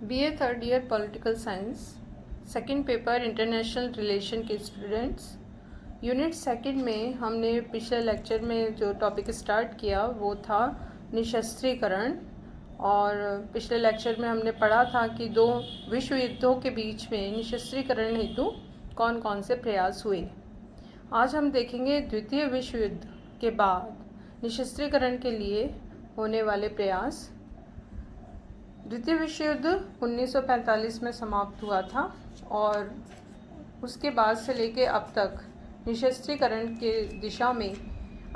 BA third year political science second paper international relation के students, unit second में हमने पिछले लेक्चर में जो टॉपिक स्टार्ट किया वो था निशस्त्रीकरण। और पिछले लेक्चर में हमने पढ़ा था कि दो विश्व युद्धों के बीच में निशस्त्रीकरण हेतु कौन कौन से प्रयास हुए। आज हम देखेंगे द्वितीय विश्व युद्ध के बाद निशस्त्रीकरण के लिए होने वाले प्रयास। द्वितीय विश्व युद्ध 1945 में समाप्त हुआ था और उसके बाद से लेकर अब तक निशस्त्रीकरण के दिशा में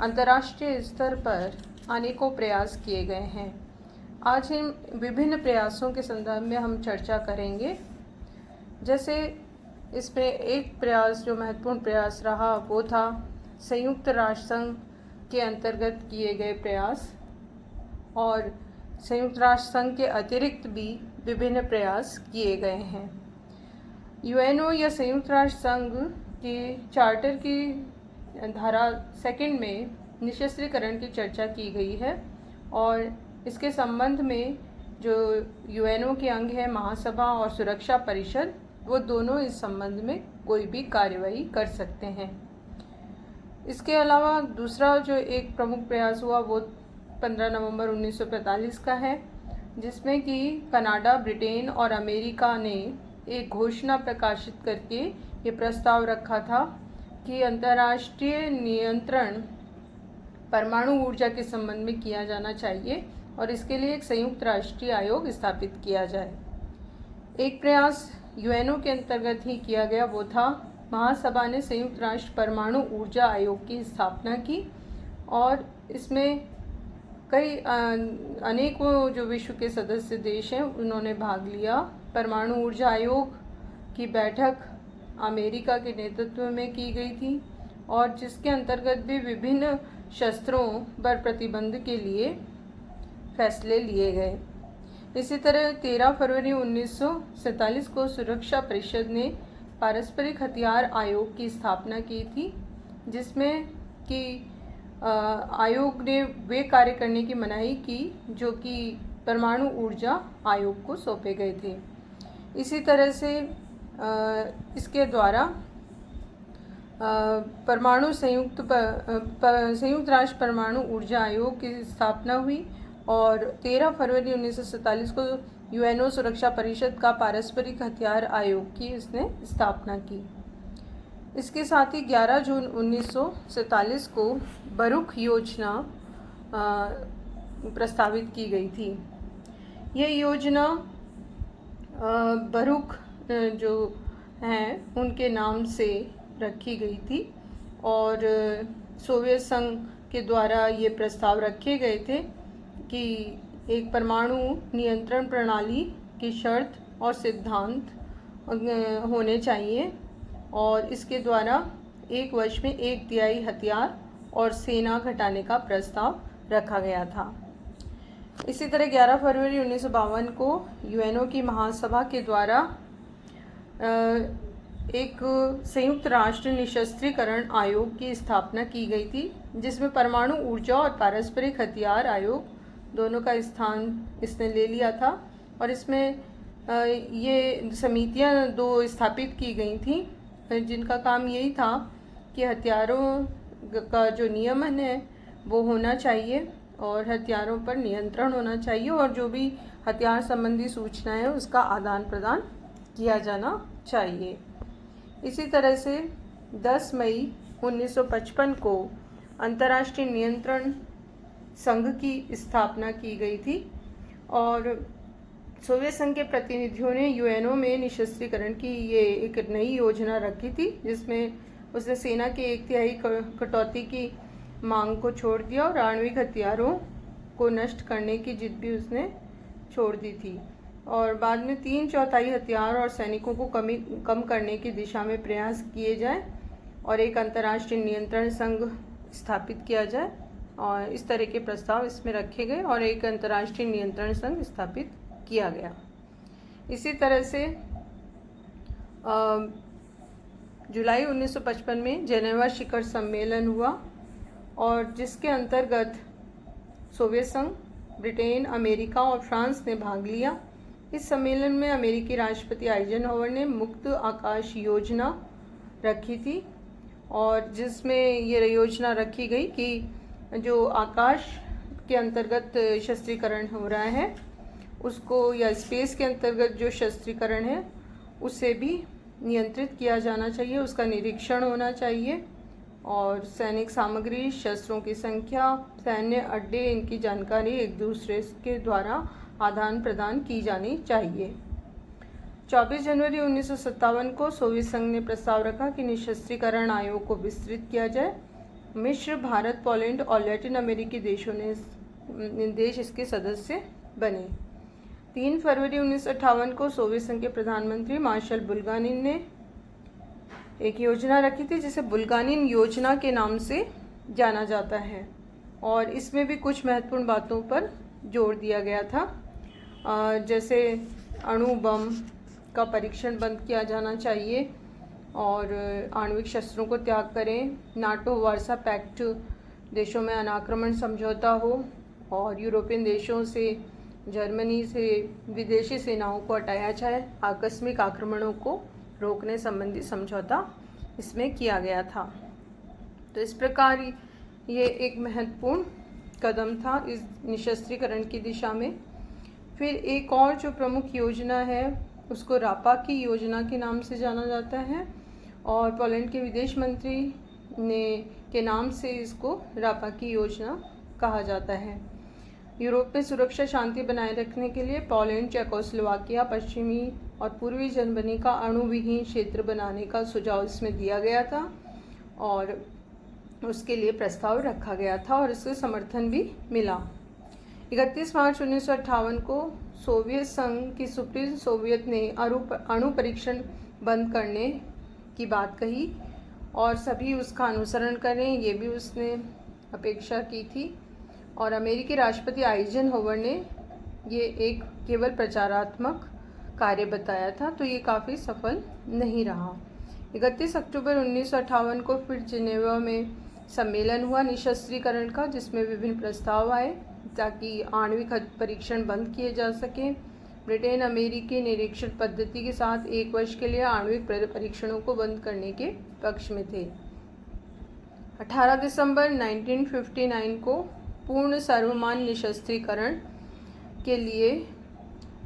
अंतर्राष्ट्रीय स्तर पर अनेकों प्रयास किए गए हैं। आज इन विभिन्न प्रयासों के संदर्भ में हम चर्चा करेंगे। जैसे इसमें एक प्रयास जो महत्वपूर्ण प्रयास रहा वो था संयुक्त राष्ट्र संघ के अंतर्गत किए गए प्रयास, और संयुक्त राष्ट्र संघ के अतिरिक्त भी विभिन्न प्रयास किए गए हैं। यूएनओ या संयुक्त राष्ट्र संघ के चार्टर की धारा सेकंड में निशस्त्रीकरण की चर्चा की गई है, और इसके संबंध में जो यूएनओ के अंग है महासभा और सुरक्षा परिषद, वो दोनों इस संबंध में कोई भी कार्रवाई कर सकते हैं। इसके अलावा दूसरा जो एक प्रमुख प्रयास हुआ वो 15 नवंबर 1945 का है, जिसमें कि कनाडा, ब्रिटेन और अमेरिका ने एक घोषणा प्रकाशित करके ये प्रस्ताव रखा था कि अंतर्राष्ट्रीय नियंत्रण परमाणु ऊर्जा के संबंध में किया जाना चाहिए और इसके लिए एक संयुक्त राष्ट्रीय आयोग स्थापित किया जाए। एक प्रयास यूएनओ के अंतर्गत ही किया गया, वो था महासभा ने संयुक्त राष्ट्र परमाणु ऊर्जा आयोग की स्थापना की, और इसमें कई अनेकों जो विश्व के सदस्य देश हैं उन्होंने भाग लिया। परमाणु ऊर्जा आयोग की बैठक अमेरिका के नेतृत्व में की गई थी, और जिसके अंतर्गत भी विभिन्न शस्त्रों पर प्रतिबंध के लिए फैसले लिए गए। इसी तरह 13 फरवरी 1947 को सुरक्षा परिषद ने पारस्परिक हथियार आयोग की स्थापना की थी, जिसमें कि आयोग ने वे कार्य करने की मनाही की जो कि परमाणु ऊर्जा आयोग को सौंपे गए थे। इसी तरह से इसके द्वारा संयुक्त राष्ट्र परमाणु ऊर्जा आयोग की स्थापना हुई, और 13 फरवरी 1947 को यूएनओ सुरक्षा परिषद का पारस्परिक हथियार आयोग की इसने स्थापना की। इसके साथ ही 11 जून 1947 को बरूक योजना प्रस्तावित की गई थी। यह योजना बरूक जो हैं उनके नाम से रखी गई थी, और सोवियत संघ के द्वारा ये प्रस्ताव रखे गए थे कि एक परमाणु नियंत्रण प्रणाली की शर्त और सिद्धांत होने चाहिए, और इसके द्वारा एक वर्ष में 1/3 हथियार और सेना घटाने का प्रस्ताव रखा गया था। इसी तरह 11 फरवरी 1952 को यूएनओ की महासभा के द्वारा एक संयुक्त राष्ट्र निशस्त्रीकरण आयोग की स्थापना की गई थी, जिसमें परमाणु ऊर्जा और पारस्परिक हथियार आयोग दोनों का स्थान इसने ले लिया था, और इसमें ये समितियां 2 स्थापित की गई थी, जिनका काम यही था कि हथियारों का जो नियमन है वो होना चाहिए और हथियारों पर नियंत्रण होना चाहिए, और जो भी हथियार संबंधी सूचनाएं है उसका आदान प्रदान किया जाना चाहिए। इसी तरह से 10 मई 1955 को अंतर्राष्ट्रीय नियंत्रण संघ की स्थापना की गई थी, और सोवियत संघ के प्रतिनिधियों ने यूएनओ में निशस्त्रीकरण की ये एक नई योजना रखी थी, जिसमें उसने सेना के 1/3 कटौती की मांग को छोड़ दिया और आणविक हथियारों को नष्ट करने की जिद भी उसने छोड़ दी थी, और बाद में 3/4 हथियार और सैनिकों को कम करने की दिशा में प्रयास किए जाए और एक अंतर्राष्ट्रीय नियंत्रण संघ स्थापित किया जाए, और इस तरह के प्रस्ताव इसमें रखे गए और एक अंतर्राष्ट्रीय नियंत्रण संघ स्थापित किया गया। इसी तरह से जुलाई 1955 में जेनेवा शिखर सम्मेलन हुआ, और जिसके अंतर्गत सोवियत संघ, ब्रिटेन, अमेरिका और फ्रांस ने भाग लिया। इस सम्मेलन में अमेरिकी राष्ट्रपति आइजनहोवर ने मुक्त आकाश योजना रखी थी, और जिसमें ये योजना रखी गई कि जो आकाश के अंतर्गत शस्त्रीकरण हो रहा है उसको, या स्पेस के अंतर्गत जो शस्त्रीकरण है उसे भी नियंत्रित किया जाना चाहिए, उसका निरीक्षण होना चाहिए, और सैनिक सामग्री, शस्त्रों की संख्या, सैन्य अड्डे, इनकी जानकारी एक दूसरे के द्वारा आदान प्रदान की जानी चाहिए। 24 जनवरी 1957 को सोवियत संघ ने प्रस्ताव रखा कि निशस्त्रीकरण आयोग को विस्तृत किया जाए। मिस्र, भारत, पोलैंड और लैटिन अमेरिकी देश इसके सदस्य बने। 3 फरवरी 1958 को सोवियत संघ के प्रधानमंत्री मार्शल बुल्गानिन ने एक योजना रखी थी जिसे बुल्गानिन योजना के नाम से जाना जाता है, और इसमें भी कुछ महत्वपूर्ण बातों पर जोर दिया गया था, जैसे अणु बम का परीक्षण बंद किया जाना चाहिए और आणविक शस्त्रों को त्याग करें, नाटो वार्सा पैक्ट देशों में अनाक्रमण समझौता हो, और यूरोपियन देशों से, जर्मनी से विदेशी सेनाओं को हटाया जाए, आकस्मिक आक्रमणों को रोकने संबंधी समझौता इसमें किया गया था। तो इस प्रकार ये एक महत्वपूर्ण कदम था इस निशस्त्रीकरण की दिशा में। फिर एक और जो प्रमुख योजना है उसको रापा की योजना के नाम से जाना जाता है, और पोलैंड के विदेश मंत्री के नाम से इसको रापा की योजना कहा जाता है। यूरोप में सुरक्षा शांति बनाए रखने के लिए पोलैंड, चेकोस्लोवाकिया, पश्चिमी और पूर्वी जर्मनी का अणुविहीन क्षेत्र बनाने का सुझाव इसमें दिया गया था, और उसके लिए प्रस्ताव रखा गया था और इससे समर्थन भी मिला। 31 मार्च 1958 को सोवियत संघ की सुप्रीम सोवियत ने अणु परीक्षण बंद करने की बात कही और सभी उसका अनुसरण करें, ये भी उसने अपेक्षा की थी, और अमेरिकी राष्ट्रपति आइजनहोवर ने ये एक केवल प्रचारात्मक कार्य बताया था, तो ये काफ़ी सफल नहीं रहा। 31 अक्टूबर 1958 को फिर जिनेवा में सम्मेलन हुआ निशस्त्रीकरण का, जिसमें विभिन्न प्रस्ताव आए ताकि आणविक परीक्षण बंद किए जा सकें। ब्रिटेन अमेरिकी निरीक्षण पद्धति के साथ 1 वर्ष के लिए आणविक परीक्षणों को बंद करने के पक्ष में थे। 18 दिसंबर 1959 को पूर्ण सर्वमान्य निशस्त्रीकरण के लिए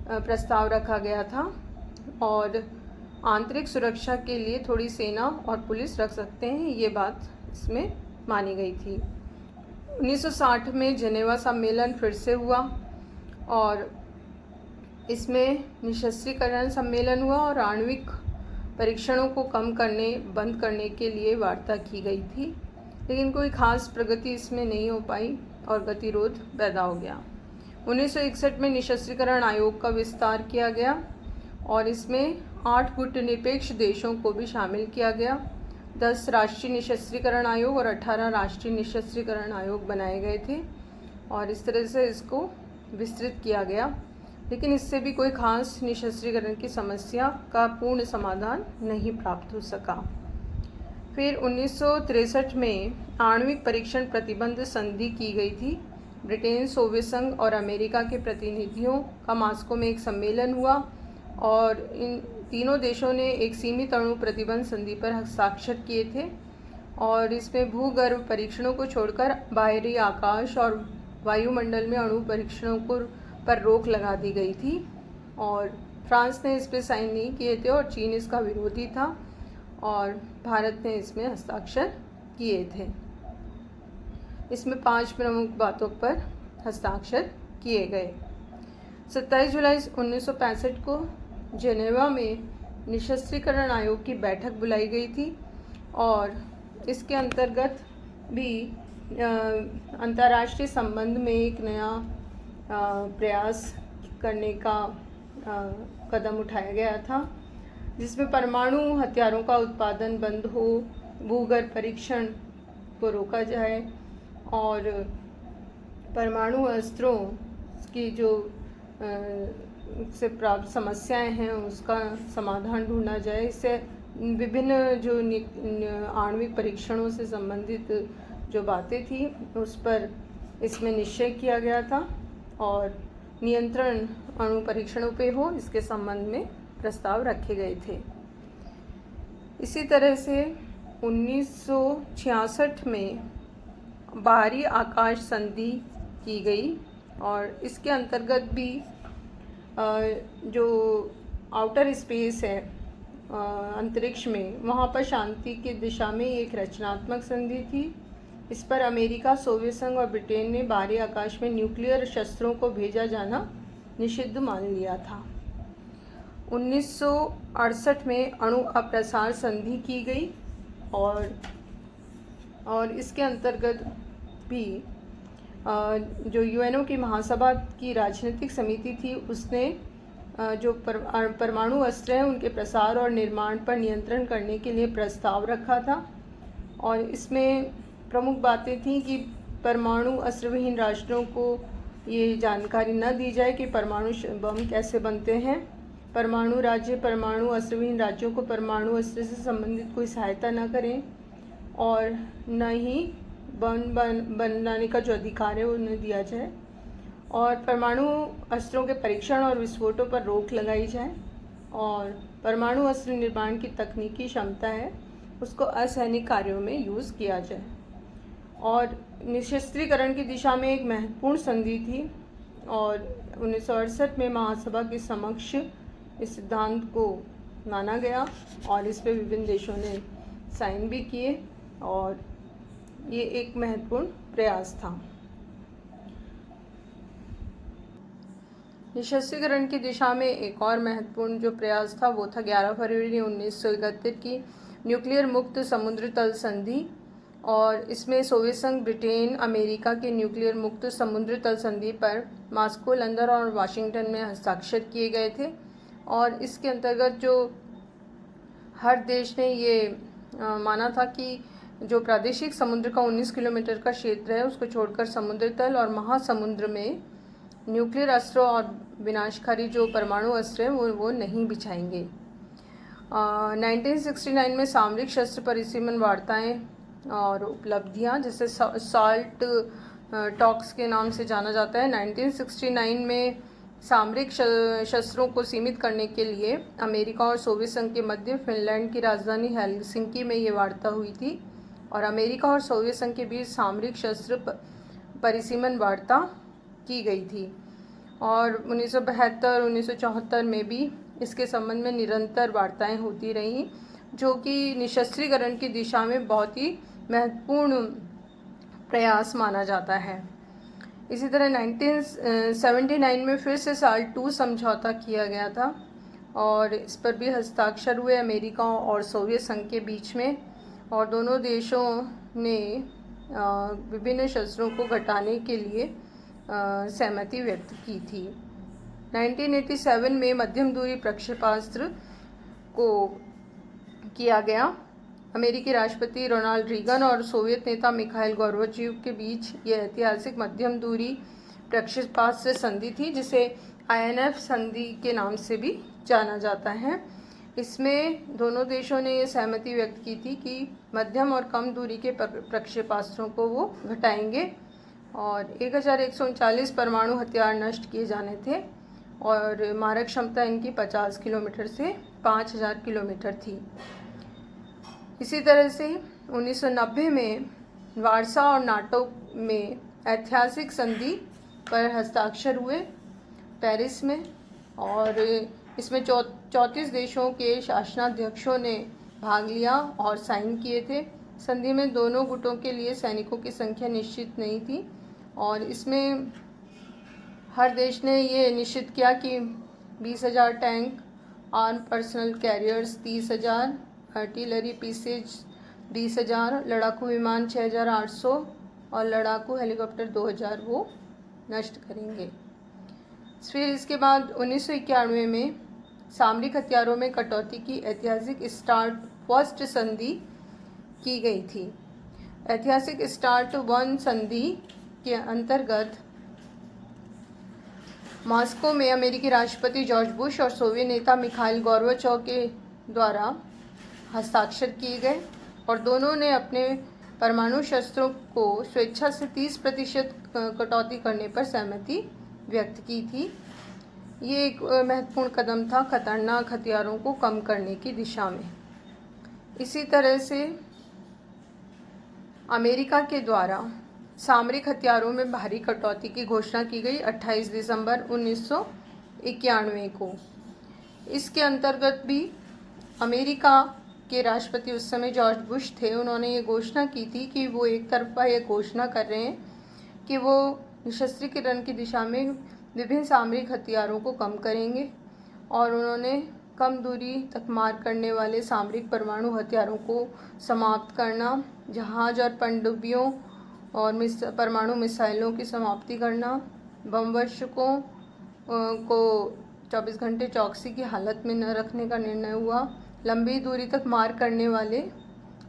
प्रस्ताव रखा गया था, और आंतरिक सुरक्षा के लिए थोड़ी सेना और पुलिस रख सकते हैं, ये बात इसमें मानी गई थी। 1960 में जिनेवा सम्मेलन फिर से हुआ, और इसमें निशस्त्रीकरण सम्मेलन हुआ और आणविक परीक्षणों को बंद करने के लिए वार्ता की गई थी, लेकिन कोई खास प्रगति इसमें नहीं हो पाई और गतिरोध पैदा हो गया। 1961 में निशस्त्रीकरण आयोग का विस्तार किया गया, और इसमें 8 गुटनिरपेक्ष देशों को भी शामिल किया गया। 10 राष्ट्रीय निशस्त्रीकरण आयोग और 18 राष्ट्रीय निशस्त्रीकरण आयोग बनाए गए थे, और इस तरह से इसको विस्तृत किया गया, लेकिन इससे भी कोई खास निशस्त्रीकरण की समस्या का पूर्ण समाधान नहीं प्राप्त हो सका। फिर 1963 में आणविक परीक्षण प्रतिबंध संधि की गई थी। ब्रिटेन, सोवियत संघ और अमेरिका के प्रतिनिधियों का मास्को में एक सम्मेलन हुआ, और इन तीनों देशों ने एक सीमित अणु प्रतिबंध संधि पर हस्ताक्षर किए थे, और इसमें भूगर्भ परीक्षणों को छोड़कर बाहरी आकाश और वायुमंडल में अणु परीक्षणों पर रोक लगा दी गई थी, और फ्रांस ने इस पर साइन नहीं किए थे और चीन इसका विरोधी था, और भारत ने इसमें हस्ताक्षर किए थे। इसमें 5 प्रमुख बातों पर हस्ताक्षर किए गए। 27 जुलाई 1965 को जिनेवा में निशस्त्रीकरण आयोग की बैठक बुलाई गई थी, और इसके अंतर्गत भी अंतर्राष्ट्रीय संबंध में एक नया प्रयास करने का कदम उठाया गया था, जिसमें परमाणु हथियारों का उत्पादन बंद हो, भूगर्भ परीक्षण को रोका जाए, और परमाणु अस्त्रों की जो से प्राप्त समस्याएं हैं उसका समाधान ढूंढा जाए। इससे विभिन्न जो आणविक परीक्षणों से संबंधित जो बातें थी उस पर इसमें निश्चय किया गया था, और नियंत्रण अणु परीक्षणों पे हो, इसके संबंध में प्रस्ताव रखे गए थे। इसी तरह से 1966 में बाहरी आकाश संधि की गई और इसके अंतर्गत भी जो आउटर स्पेस है अंतरिक्ष में, वहाँ पर शांति की दिशा में एक रचनात्मक संधि थी। इस पर अमेरिका, सोवियत संघ और ब्रिटेन ने बाहरी आकाश में न्यूक्लियर शस्त्रों को भेजा जाना निषिद्ध मान लिया था। 1968 में अणु अप्रसार संधि की गई और इसके अंतर्गत भी जो यूएनओ की महासभा की राजनीतिक समिति थी, उसने जो परमाणु अस्त्र हैं उनके प्रसार और निर्माण पर नियंत्रण करने के लिए प्रस्ताव रखा था। और इसमें प्रमुख बातें थीं कि परमाणु अस्त्रविहीन राष्ट्रों को ये जानकारी न दी जाए कि परमाणु बम कैसे बनते हैं। परमाणु राज्य परमाणु अस्त्रविहीन राज्यों को परमाणु अस्त्र से संबंधित कोई सहायता न करें और न ही बनाने का जो अधिकार है उन्हें दिया जाए, और परमाणु अस्त्रों के परीक्षण और विस्फोटों पर रोक लगाई जाए, और परमाणु अस्त्र निर्माण की तकनीकी क्षमता है उसको असैनिक कार्यों में यूज़ किया जाए। और निशस्त्रीकरण की दिशा में एक महत्वपूर्ण संधि थी और 1968 में महासभा के समक्ष इस सिद्धांत को माना गया और इस पर विभिन्न देशों ने साइन भी किए और ये एक महत्वपूर्ण प्रयास था। निशस्त्रीकरण की दिशा में एक और महत्वपूर्ण जो प्रयास था वो था 11 फरवरी 1971 की न्यूक्लियर मुक्त समुद्र तल संधि, और इसमें सोवियत संघ, ब्रिटेन, अमेरिका के न्यूक्लियर मुक्त समुद्र तल संधि पर मॉस्को, लंदन और वाशिंगटन में हस्ताक्षर किए गए थे। और इसके अंतर्गत जो हर देश ने ये माना था कि जो प्रादेशिक समुद्र का 19 किलोमीटर का क्षेत्र है उसको छोड़कर समुद्र तल और महासमुद्र में न्यूक्लियर अस्त्रों और विनाशकारी जो परमाणु अस्त्र हैं वो नहीं बिछाएंगे। 1969 में सामरिक शस्त्र परिसीमन वार्ताएं और उपलब्धियां, जैसे साल्ट टॉक्स के नाम से जाना जाता है। 1969 में सामरिक शस्त्रों को सीमित करने के लिए अमेरिका और सोवियत संघ के मध्य फिनलैंड की राजधानी हेलसिंकी में ये वार्ता हुई थी और अमेरिका और सोवियत संघ के बीच सामरिक शस्त्र परिसीमन वार्ता की गई थी। और 1972, 1974 में भी इसके संबंध में निरंतर वार्ताएं होती रहीं, जो कि निशस्त्रीकरण की दिशा में बहुत ही महत्वपूर्ण प्रयास माना जाता है। इसी तरह 1979 में फिर से साल्ट 2 समझौता किया गया था और इस पर भी हस्ताक्षर हुए अमेरिका और सोवियत संघ के बीच में, और दोनों देशों ने विभिन्न शस्त्रों को घटाने के लिए सहमति व्यक्त की थी। 1987 में मध्यम दूरी प्रक्षेपास्त्र को किया गया। अमेरिकी राष्ट्रपति रोनाल्ड रीगन और सोवियत नेता मिखाइल गोर्बाचेव के बीच यह ऐतिहासिक मध्यम दूरी प्रक्षेपास्त्र संधि थी, जिसे INF संधि के नाम से भी जाना जाता है। इसमें दोनों देशों ने यह सहमति व्यक्त की थी कि मध्यम और कम दूरी के प्रक्षेपास्त्रों को वो घटाएंगे और 1139 परमाणु हथियार नष्ट किए जाने थे और मारक क्षमता इनकी 50 किलोमीटर से 5000 किलोमीटर थी। इसी तरह से 1990 में वारसा और नाटो में ऐतिहासिक संधि पर हस्ताक्षर हुए पेरिस में, और इसमें 34 देशों के शासनाध्यक्षों ने भाग लिया और साइन किए थे। संधि में दोनों गुटों के लिए सैनिकों की संख्या निश्चित नहीं थी और इसमें हर देश ने ये निश्चित किया कि 20,000 tank, arm personal carriers 30,000, artillery pieces 20,000, लड़ाकू विमान 6,800 और लड़ाकू हेलीकॉप्टर 2,000 वो नष्ट करेंगे। फिर इसके बाद 1991 में सामरिक हथियारों में कटौती की ऐतिहासिक स्टार्ट फर्स्ट संधि की गई थी। ऐतिहासिक स्टार्ट 1 संधि के अंतर्गत मॉस्को में अमेरिकी राष्ट्रपति जॉर्ज बुश और सोवियत नेता मिखाइल गोर्बाचेव के द्वारा हस्ताक्षर किए गए और दोनों ने अपने परमाणु शस्त्रों को स्वेच्छा से 30% कटौती करने पर सहमति व्यक्त की थी। ये एक महत्वपूर्ण कदम था खतरनाक हथियारों को कम करने की दिशा में। इसी तरह से अमेरिका के द्वारा सामरिक हथियारों में भारी कटौती की घोषणा की गई 28 दिसंबर 1991 को। इसके अंतर्गत भी अमेरिका के राष्ट्रपति उस समय जॉर्ज बुश थे। उन्होंने ये घोषणा की थी कि वो एक तरफा ये घोषणा कर रहे हैं कि वो निशस्त्रीकरण की दिशा में विभिन्न सामरिक हथियारों को कम करेंगे और उन्होंने कम दूरी तक मार करने वाले सामरिक परमाणु हथियारों को समाप्त करना, जहाज और पनडुब्बियों और परमाणु मिसाइलों की समाप्ति करना, बमवर्षकों को 24 घंटे चौकसी की हालत में न रखने का निर्णय हुआ, लंबी दूरी तक मार करने वाले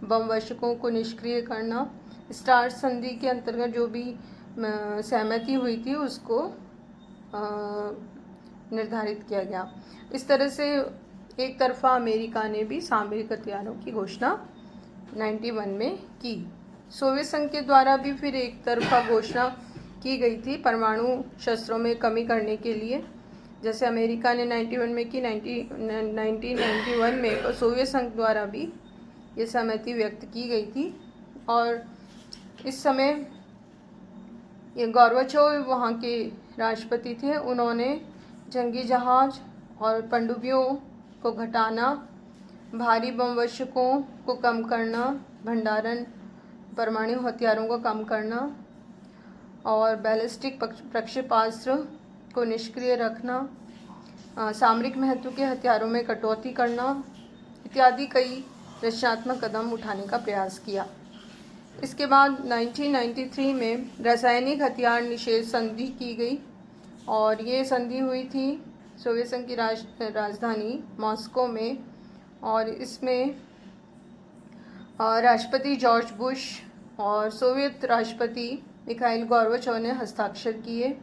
बमवर्षकों को निष्क्रिय करना, स्टार्ट संधि के अंतर्गत जो भी सहमति हुई थी उसको निर्धारित किया गया। इस तरह से एक तरफा अमेरिका ने भी सामरिक हथियारों की घोषणा 91 में की। सोवियत संघ के द्वारा भी फिर एक तरफा घोषणा की गई थी परमाणु शस्त्रों में कमी करने के लिए। जैसे अमेरिका ने 91 में की, 1991 में सोवियत संघ द्वारा भी ये सहमति व्यक्त की गई थी। और इस समय ये गोर्बाचोव वहाँ के राष्ट्रपति थे। उन्होंने जंगी जहाज और पनडुब्बियों को घटाना, भारी बमवर्षकों को कम करना, भंडारण परमाणु हथियारों को कम करना और बैलिस्टिक प्रक्षेपास्त्र को निष्क्रिय रखना, सामरिक महत्व के हथियारों में कटौती करना इत्यादि कई रचनात्मक कदम उठाने का प्रयास किया। इसके बाद 1993 में रासायनिक हथियार निषेध संधि की गई और ये संधि हुई थी सोवियत संघ की राजधानी मॉस्को में। और इसमें राष्ट्रपति जॉर्ज बुश और सोवियत राष्ट्रपति मिखाइल गोर्बाचोव ने हस्ताक्षर किए।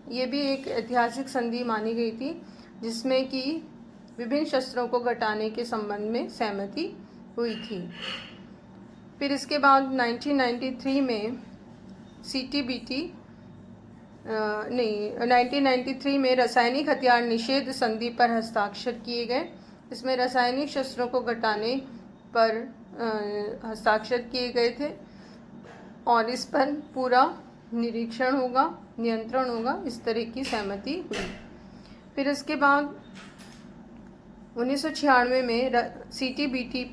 ये भी एक ऐतिहासिक संधि मानी गई थी जिसमें कि विभिन्न शस्त्रों को घटाने के संबंध में सहमति हुई थी। फिर इसके बाद 1993 में 1993 में रासायनिक हथियार निषेध संधि पर हस्ताक्षर किए गए। इसमें रासायनिक शस्त्रों को घटाने पर हस्ताक्षर किए गए थे और इस पर पूरा निरीक्षण होगा, नियंत्रण होगा, इस तरह की सहमति हुई। फिर इसके बाद 1996 में CTBT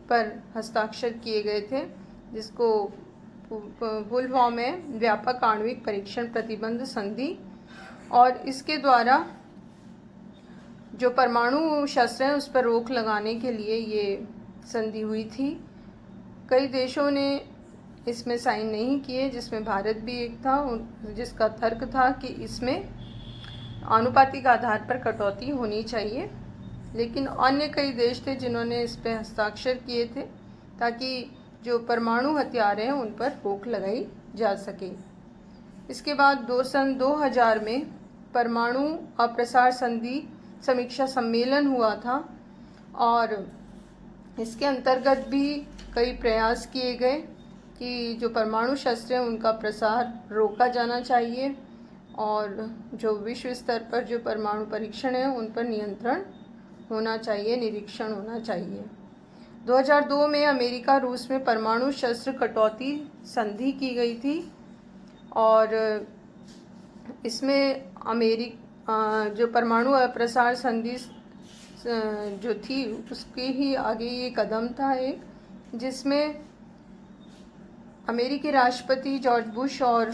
पर हस्ताक्षर किए गए थे, जिसको फुल फॉर्म है व्यापक आणविक परीक्षण प्रतिबंध संधि। और इसके द्वारा जो परमाणु शस्त्र हैं उस पर रोक लगाने के लिए ये संधि हुई थी। कई देशों ने इसमें साइन नहीं किए, जिसमें भारत भी एक था, जिसका तर्क था कि इसमें आनुपातिक आधार पर कटौती होनी चाहिए। लेकिन अन्य कई देश थे जिन्होंने इस पर हस्ताक्षर किए थे ताकि जो परमाणु हथियार हैं उन पर रोक लगाई जा सके। इसके बाद सन 2000 में परमाणु अप्रसार संधि समीक्षा सम्मेलन हुआ था और इसके अंतर्गत भी कई प्रयास किए गए कि जो परमाणु शस्त्र हैं उनका प्रसार रोका जाना चाहिए और जो विश्व स्तर पर जो परमाणु परीक्षण है उन पर नियंत्रण होना चाहिए, निरीक्षण होना चाहिए। 2002 में अमेरिका रूस में परमाणु शस्त्र कटौती संधि की गई थी और इसमें जो परमाणु अप्रसार संधि जो थी उसके ही आगे ये कदम था एक, जिसमें अमेरिकी राष्ट्रपति जॉर्ज बुश और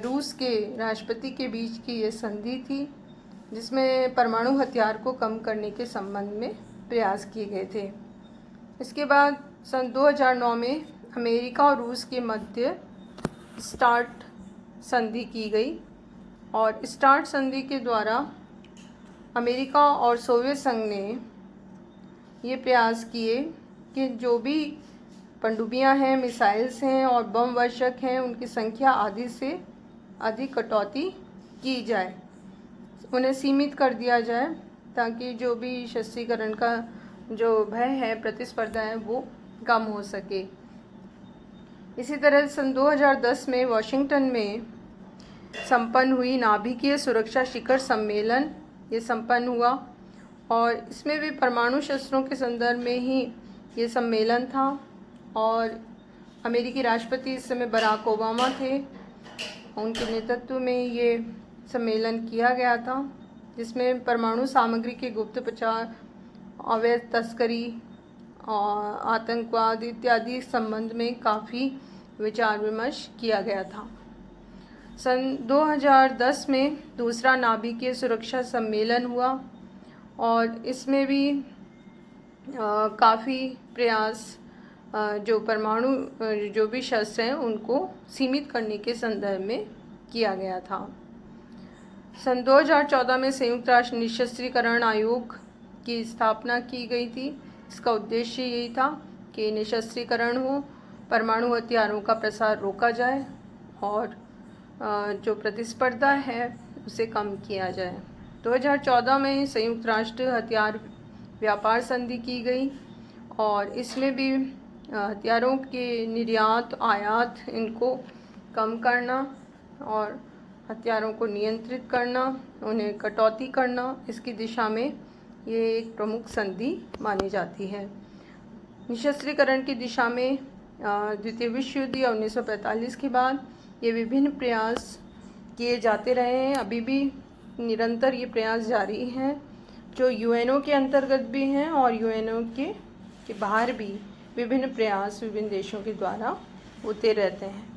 रूस के राष्ट्रपति के बीच की ये संधि थी जिसमें परमाणु हथियार को कम करने के संबंध में प्रयास किए गए थे। इसके बाद सन 2009 में अमेरिका और रूस के मध्य स्टार्ट संधि की गई और स्टार्ट संधि के द्वारा अमेरिका और सोवियत संघ ने ये प्रयास किए कि जो भी पनडुब्बियां हैं, मिसाइल्स हैं और बम वर्षक हैं उनकी संख्या आधी से अधिक कटौती की जाए, उन्हें सीमित कर दिया जाए ताकि जो भी शस्त्रीकरण का जो भय है, प्रतिस्पर्धा है, वो कम हो सके। इसी तरह सन 2010 में वाशिंगटन में संपन्न हुई नाभिकीय सुरक्षा शिखर सम्मेलन, ये संपन्न हुआ और इसमें भी परमाणु शस्त्रों के संदर्भ में ही ये सम्मेलन था। और अमेरिकी राष्ट्रपति इस समय बराक ओबामा थे, उनके नेतृत्व में ये सम्मेलन किया गया था, जिसमें परमाणु सामग्री के गुप्त प्रचार, अवैध तस्करी और आतंकवाद इत्यादि संबंध में काफ़ी विचार विमर्श किया गया था। सन 2010 में दूसरा नाभिकीय सुरक्षा सम्मेलन हुआ और इसमें भी काफ़ी प्रयास जो परमाणु जो भी शस्त्र हैं उनको सीमित करने के संदर्भ में किया गया था। सन 2014 में संयुक्त राष्ट्र निशस्त्रीकरण आयोग की स्थापना की गई थी। इसका उद्देश्य यही था कि निशस्त्रीकरण हो, परमाणु हथियारों का प्रसार रोका जाए और जो प्रतिस्पर्धा है उसे कम किया जाए। 2014 में संयुक्त राष्ट्र हथियार व्यापार संधि की गई और इसमें भी हथियारों के निर्यात आयात इनको कम करना और हथियारों को नियंत्रित करना, उन्हें कटौती करना, इसकी दिशा में ये एक प्रमुख संधि मानी जाती है। निशस्त्रीकरण की दिशा में द्वितीय विश्व युद्ध या 1945 के बाद ये विभिन्न प्रयास किए जाते रहे हैं। अभी भी निरंतर ये प्रयास जारी हैं, जो यूएनओ के अंतर्गत भी हैं और यूएनओ के बाहर भी विभिन्न प्रयास विभिन्न देशों के द्वारा होते रहते हैं।